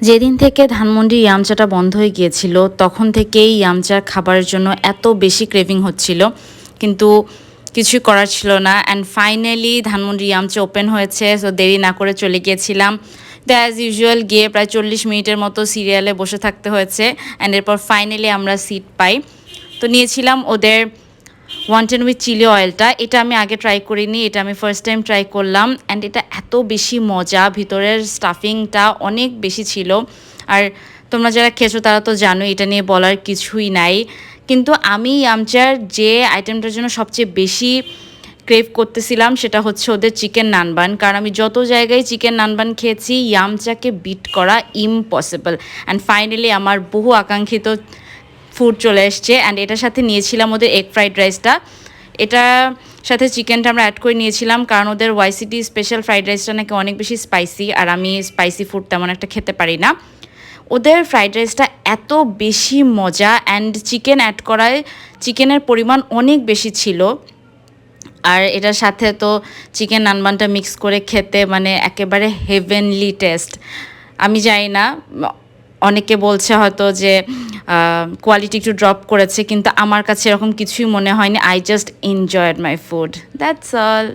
যেদিন থেকে ধানমন্ডির ইয়ামচাটা বন্ধ হয়ে গিয়েছিল তখন থেকেই ইয়ামচার খাবারের জন্য এত বেশি ক্রেভিং হচ্ছিল, কিন্তু কিছুই করার ছিল না। অ্যান্ড ফাইনালি ধানমন্ডির ইয়ামচা ওপেন হয়েছে, সো দেরি না করে চলে গিয়েছিলাম। তো অ্যাজ ইউজুয়াল গিয়ে প্রায় 40 মিনিটের মতো সিরিয়ালে বসে থাকতে হয়েছে। অ্যান্ড এরপর ফাইনালি আমরা সিট পাই। তো নিয়েছিলাম ওদের ওয়ান্টেন উইথ চিলি অয়েলটা। এটা আমি আগে ট্রাই করিনি, এটা আমি ফার্স্ট টাইম ট্রাই করলাম। অ্যান্ড এটা এত বেশি মজা, ভিতরের স্টাফিংটা অনেক বেশি ছিল। আর তোমরা যারা খেয়েছো তারা তো জানো, এটা নিয়ে বলার কিছুই নাই। কিন্তু আমি ইয়ামচার যে আইটেমটার জন্য সবচেয়ে বেশি ক্রেভ করতেছিলাম সেটা হচ্ছে ওদের চিকেন নানবান। কারণ আমি যত জায়গায় চিকেন নানবান খেয়েছি, ইয়ামচাকে বিট করা ইম্পসিবল। অ্যান্ড ফাইনালি আমার বহু আকাঙ্ক্ষিত ফুড চলে এসছে। অ্যান্ড এটার সাথে নিয়েছিলাম ওদের এগ ফ্রাইড রাইসটা। এটার সাথে চিকেনটা আমরা অ্যাড করে নিয়েছিলাম, কারণ ওদের ওয়াইসিটি স্পেশাল ফ্রাইড রাইসটা নাকি অনেক বেশি স্পাইসি, আর আমি স্পাইসি ফুড তেমন একটা খেতে পারি না। ওদের ফ্রাইড রাইসটা এত বেশি মজা, অ্যান্ড চিকেন অ্যাড করায় চিকেনের পরিমাণ অনেক বেশি ছিল। আর এটার সাথে তো চিকেন নানবানটা মিক্স করে খেতে মানে একেবারে হেভেনলি টেস্ট। আমি জানি না, অনেকে বলছে হয়তো যে কোয়ালিটি একটু ড্রপ করেছে, কিন্তু আমার কাছে এরকম কিছুই মনে হয়নি। I just enjoyed my food, that's all.